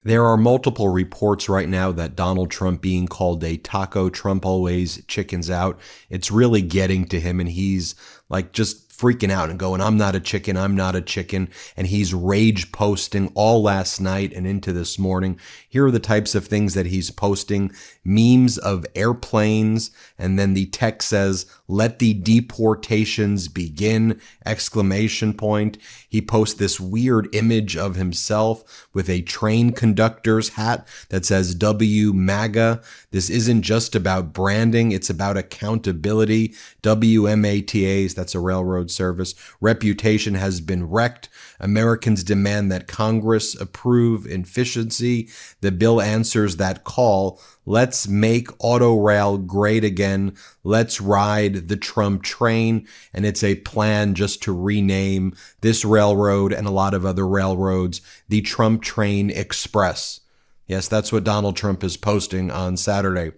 There are multiple reports right now that Donald Trump being called a taco, Trump always chickens out. It's really getting to him, and he's like just freaking out and going, I'm not a chicken, I'm not a chicken. And he's rage posting all last night and into this morning. Here are the types of things that he's posting. Memes of airplanes, and then the text says, let the deportations begin, exclamation point. He posts this weird image of himself with a train conductor's hat that says W MAGA. This isn't just about branding, it's about accountability. WMATAs, that's a railroad service. Reputation has been wrecked. Americans demand that Congress approve efficiency. The bill answers that call. Let's make auto rail great again. Let's ride the Trump train. And it's a plan just to rename this railroad and a lot of other railroads the Trump Train Express. Yes, that's what Donald Trump is posting on Saturday.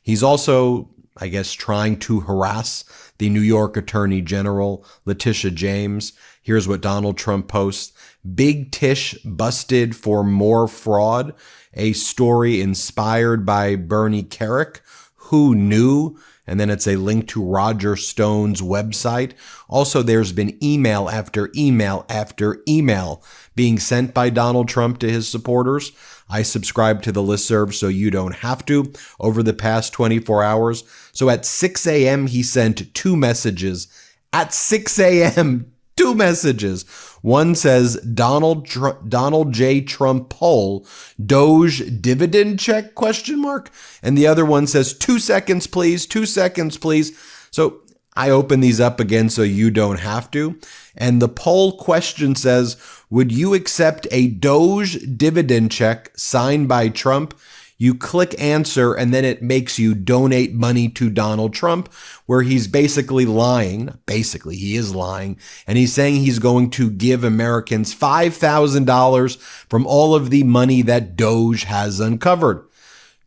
He's also, I guess, trying to harass the New York Attorney General, Letitia James. Here's what Donald Trump posts. Big Tish busted for more fraud. A story inspired by Bernie Kerik. Who knew? And then it's a link to Roger Stone's website. Also, there's been email after email after email being sent by Donald Trump to his supporters. I subscribe to the listserv so you don't have to over the past 24 hours. So at 6 a.m., he sent two messages. At 6 a.m., two messages. One says, Donald J. Trump poll, D.O.G.E dividend check, question mark. And the other one says, 2 seconds, please, 2 seconds, please. So I open these up again so you don't have to. And the poll question says, would you accept a D.O.G.E dividend check signed by Trump? You click answer, and then it makes you donate money to Donald Trump, where he's basically lying. Basically, he is lying. And he's saying he's going to give Americans $5,000 from all of the money that D.O.G.E has uncovered.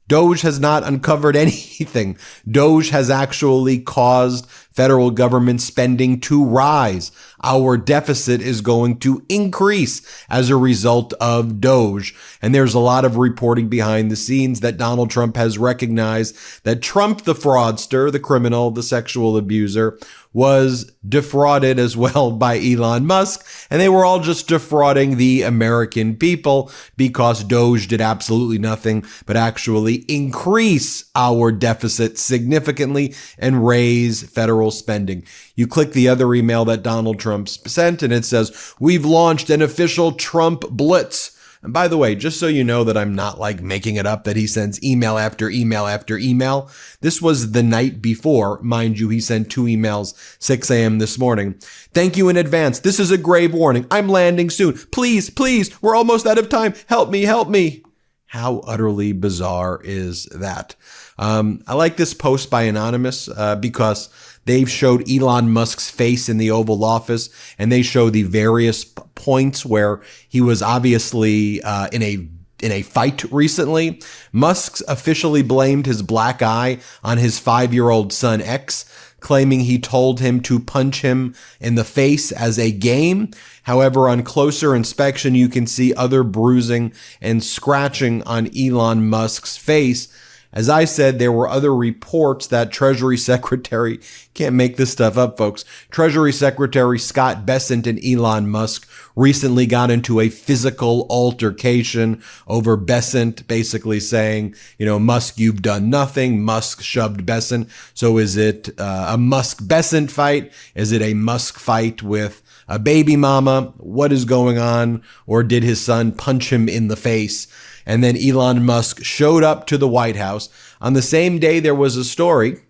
D.O.G.E has not uncovered anything. D.O.G.E has actually caused federal government spending to rise. Our deficit is going to increase as a result of D.O.G.E. And there's a lot of reporting behind the scenes that Donald Trump has recognized that Trump, the fraudster, the criminal, the sexual abuser, was defrauded as well by Elon Musk. And they were all just defrauding the American people because D.O.G.E did absolutely nothing but actually increase our deficit significantly and raise federal spending. You click the other email that Donald Trump sent and it says, we've launched an official Trump blitz. And by the way, just so you know that I'm not like making it up that he sends email after email after email. This was the night before. Mind you, he sent two emails, 6 a.m. this morning. Thank you in advance. This is a grave warning. I'm landing soon. Please, please, we're almost out of time. Help me, help me. How utterly bizarre is that? I like this post by Anonymous because they've showed Elon Musk's face in the Oval Office, and they show the various points where he was obviously in a fight recently. Musk officially blamed his black eye on his 5-year-old son X, claiming he told him to punch him in the face as a game. However, on closer inspection, you can see other bruising and scratching on Elon Musk's face. As I said, there were other reports that Treasury Secretary, can't make this stuff up, folks, Treasury Secretary Scott Bessent and Elon Musk recently got into a physical altercation over Bessent basically saying, Musk, you've done nothing. Musk shoved Bessent. So is it a Musk-Bessent fight? Is it a Musk fight with a baby mama? What is going on? Or did his son punch him in the face? And then Elon Musk showed up to the White House. On the same day, there was a story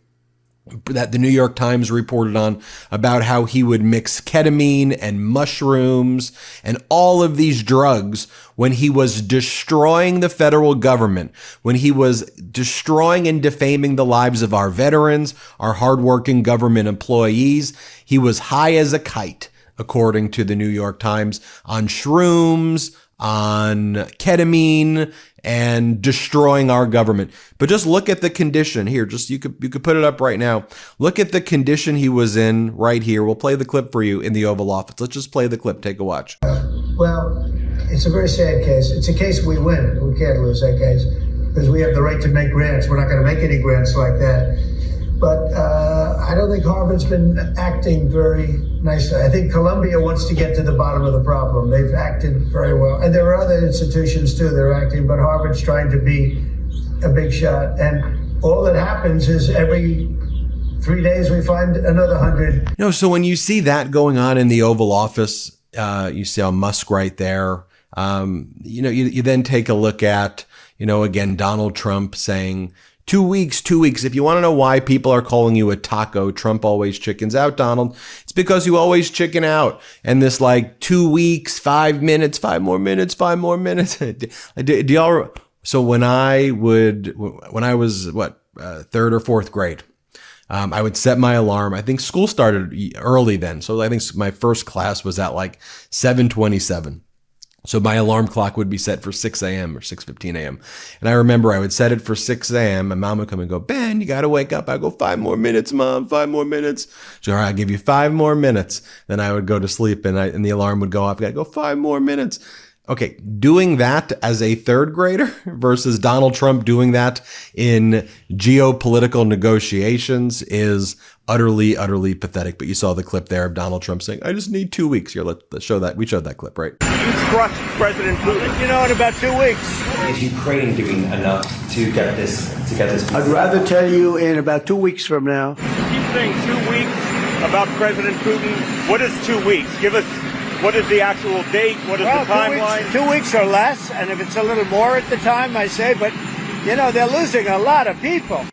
that the New York Times reported on about how he would mix ketamine and mushrooms and all of these drugs when he was destroying the federal government, when he was destroying and defaming the lives of our veterans, our hardworking government employees. He was high as a kite, according to the New York Times, on shrooms, on ketamine, and destroying our government. But just look at the condition here. Just you could put it up right now. Look at the condition he was in right here. We'll play the clip for you in the Oval Office. Let's just play the clip. Take a watch. Well, It's a very sad case. It's a case we win. We can't lose that case because we have the right to make grants. We're not going to make any grants like that. But I don't think Harvard's been acting very nicely. I think Columbia wants to get to the bottom of the problem. They've acted very well. And there are other institutions, too, that are acting, but Harvard's trying to be a big shot. And all that happens is every 3 days we find another 100. So when you see that going on in the Oval Office, you see Musk right there. You then take a look at, again, Donald Trump saying, 2 weeks. If you want to know why people are calling you a taco, Trump always chickens out, Donald. It's because you always chicken out. And this 2 weeks, 5 minutes, 5 more minutes, 5 more minutes. Do y'all? So when I was third or fourth grade, I would set my alarm. I think school started early then. So I think my first class was at 7:27. So my alarm clock would be set for 6 a.m. or 6:15 a.m. And I remember I would set it for 6 a.m. My mom would come and go, Ben, you got to wake up. I go, 5 more minutes, Mom, 5 more minutes. So all right, I'll give you 5 more minutes. Then I would go to sleep and the alarm would go off. I got to go 5 more minutes. Okay, doing that as a third grader versus Donald Trump doing that in geopolitical negotiations is utterly, utterly pathetic. But you saw the clip there of Donald Trump saying, I just need 2 weeks. Here, let's show that. We showed that clip, right? You trust President Putin? In about 2 weeks. Is Ukraine doing enough to get this? I'd rather tell you in about 2 weeks from now. You keep saying 2 weeks about President Putin. What is 2 weeks? Give us. What is the actual date? What is the timeline? 2 weeks or less, and if it's a little more at the time, I say, but, they're losing a lot of people.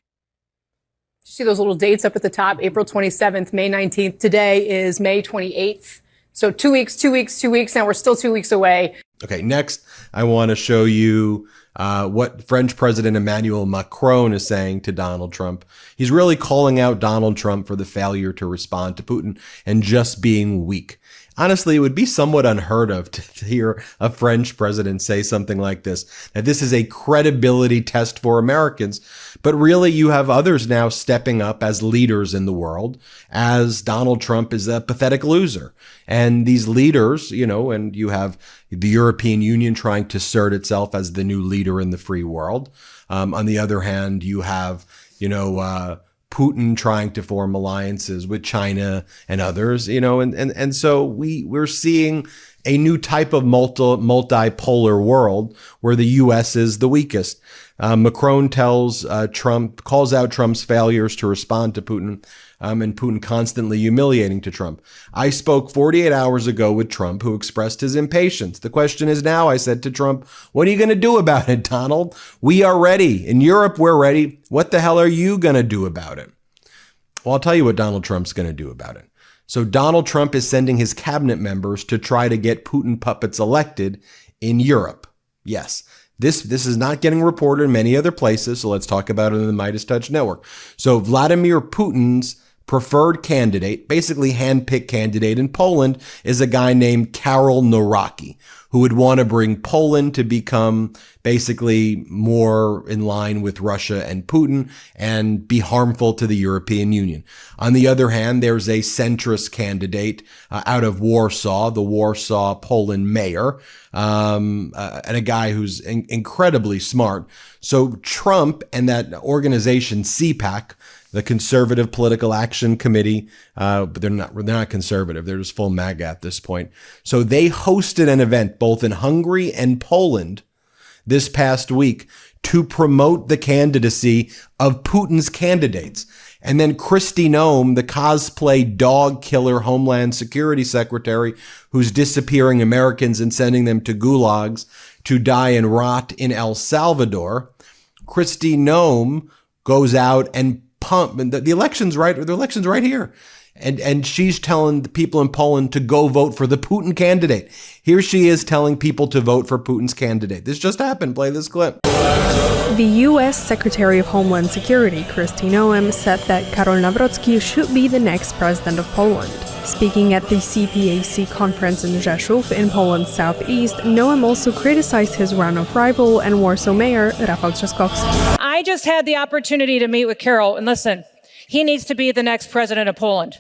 See those little dates up at the top, April 27th, May 19th. Today is May 28th. So 2 weeks, 2 weeks, 2 weeks. Now we're still 2 weeks away. Okay, next, I want to show you what French President Emmanuel Macron is saying to Donald Trump. He's really calling out Donald Trump for the failure to respond to Putin and just being weak. Honestly, it would be somewhat unheard of to hear a French president say something like this, that this is a credibility test for Americans. But really, you have others now stepping up as leaders in the world, as Donald Trump is a pathetic loser. And these leaders, and you have the European Union trying to assert itself as the new leader in the free world. On the other hand, you have, Putin trying to form alliances with China and others, and so we're seeing a new type of multipolar world where the U.S. is the weakest. Macron calls out Trump's failures to respond to Putin, and Putin constantly humiliating to Trump. I spoke 48 hours ago with Trump, who expressed his impatience. The question is now, I said to Trump, what are you going to do about it, Donald? We are ready. In Europe, we're ready. What the hell are you going to do about it? Well, I'll tell you what Donald Trump's going to do about it. So Donald Trump is sending his cabinet members to try to get Putin puppets elected in Europe. Yes. This is not getting reported in many other places, so let's talk about it in the MeidasTouch network. So Vladimir Putin's preferred candidate, basically handpicked candidate in Poland, is a guy named Karol Nawrocki, who would want to bring Poland to become basically more in line with Russia and Putin and be harmful to the European Union. On the other hand, there's a centrist candidate out of Warsaw, the Warsaw, Poland mayor, and a guy who's incredibly smart. So Trump and that organization, CPAC, the Conservative Political Action Committee, but they're not conservative. They're just full MAGA at this point. So they hosted an event both in Hungary and Poland this past week to promote the candidacy of Putin's candidates. And then Kristi Noem, the cosplay dog killer Homeland Security Secretary, who's disappearing Americans and sending them to gulags to die and rot in El Salvador, Kristi Noem goes out and the election's right here. And she's telling the people in Poland to go vote for the Putin candidate. Here she is telling people to vote for Putin's candidate. This just happened. Play this clip. The U.S. Secretary of Homeland Security, Kristi Noem, said that Karol Nawrocki should be the next president of Poland. Speaking at the CPAC conference in Rzeszów in Poland's southeast, Noem also criticized his run-off rival and Warsaw mayor, Rafał Trzaskowski. I just had the opportunity to meet with Karol, and listen, he needs to be the next president of Poland.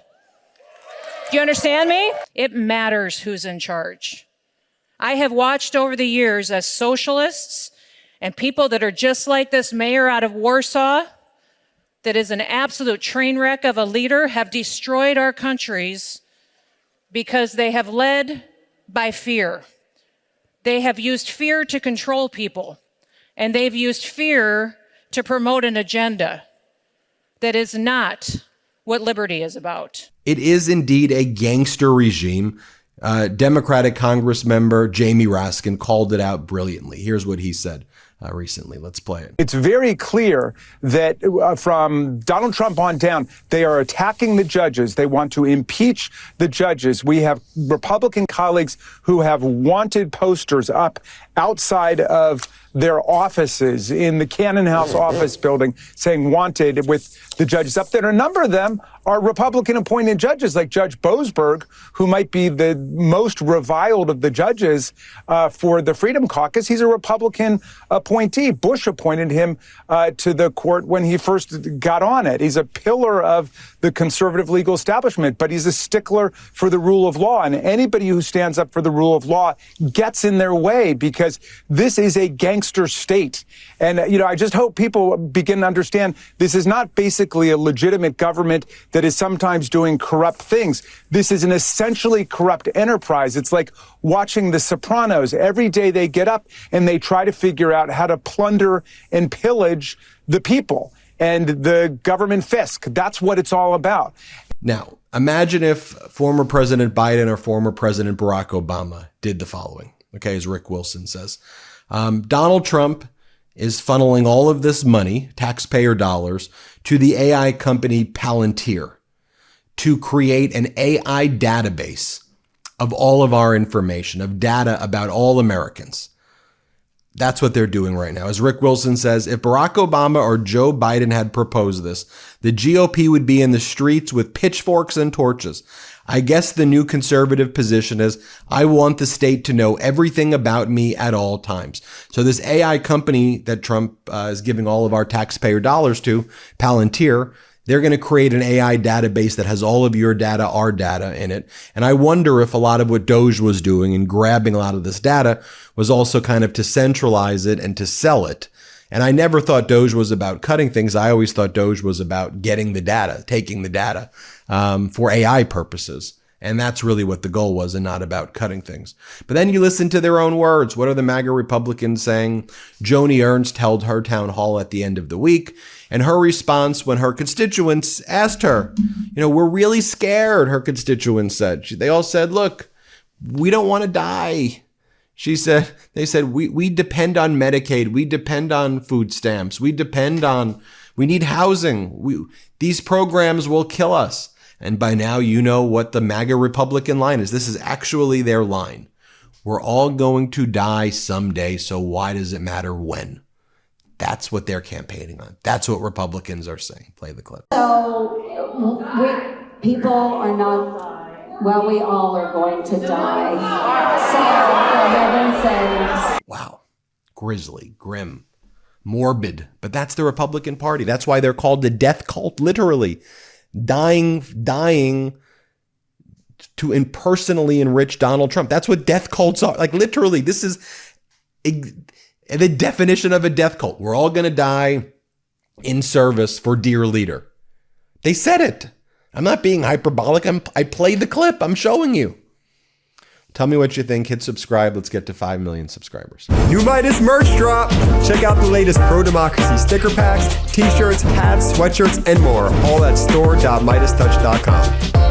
Do you understand me? It matters who's in charge. I have watched over the years as socialists and people that are just like this mayor out of Warsaw, that is an absolute train wreck of a leader, have destroyed our countries because they have led by fear. They have used fear to control people, and they've used fear to promote an agenda that is not what liberty is about. It is indeed a gangster regime. Democratic Congress member Jamie Raskin called it out brilliantly. Here's what he said recently. Let's play it. It's very clear that from Donald Trump on down, they are attacking the judges. They want to impeach the judges. We have Republican colleagues who have wanted posters up outside of their offices in the Cannon House office building saying wanted with the judges up there. And a number of them are Republican appointed judges like Judge Boasberg, who might be the most reviled of the judges for the Freedom Caucus. He's a Republican appointee. Bush appointed him to the court when he first got on it. He's a pillar of the conservative legal establishment, but he's a stickler for the rule of law. And anybody who stands up for the rule of law gets in their way because this is a gangster state. And, I just hope people begin to understand this is not basically a legitimate government that is sometimes doing corrupt things. This is an essentially corrupt enterprise. It's like watching The Sopranos. Every day they get up and they try to figure out how to plunder and pillage the people and the government fisc. That's what it's all about. Now, imagine if former President Biden or former President Barack Obama did the following, okay, as Rick Wilson says. Donald Trump is funneling all of this money, taxpayer dollars, to the AI company Palantir to create an AI database of all of our information, of data about all Americans. That's what they're doing right now. As Rick Wilson says, if Barack Obama or Joe Biden had proposed this, the GOP would be in the streets with pitchforks and torches. I guess the new conservative position is, I want the state to know everything about me at all times. So this AI company that Trump is giving all of our taxpayer dollars to, Palantir, they're going to create an AI database that has all of your data, our data in it. And I wonder if a lot of what D.O.G.E was doing and grabbing a lot of this data was also kind of to centralize it and to sell it. And I never thought D.O.G.E was about cutting things. I always thought D.O.G.E was about getting the data, taking the data for AI purposes. And that's really what the goal was, and not about cutting things. But then you listen to their own words. What are the MAGA Republicans saying? Joni Ernst held her town hall at the end of the week. And her response when her constituents asked her, we're really scared, her constituents said. They all said, look, we don't want to die. They said, we depend on Medicaid. We depend on food stamps. We need housing. These programs will kill us. And by now, you know what the MAGA Republican line is. This is actually their line. We're all going to die someday, so why does it matter when? That's what they're campaigning on. That's what Republicans are saying. Play the clip. So people are not, we all are going to die. So, for heaven's sakes. Wow. Grisly, grim, morbid. But that's the Republican Party. That's why they're called the death cult, literally. Dying to impersonally enrich Donald Trump. That's what death cults are. Like, literally, this is the definition of a death cult. We're all going to die in service for dear leader. They said it. I'm not being hyperbolic. I played the clip. I'm showing you. Tell me what you think. Hit subscribe. Let's get to 5 million subscribers. New Meidas merch drop. Check out the latest pro-democracy sticker packs, t-shirts, hats, sweatshirts, and more. All at store.meidastouch.com.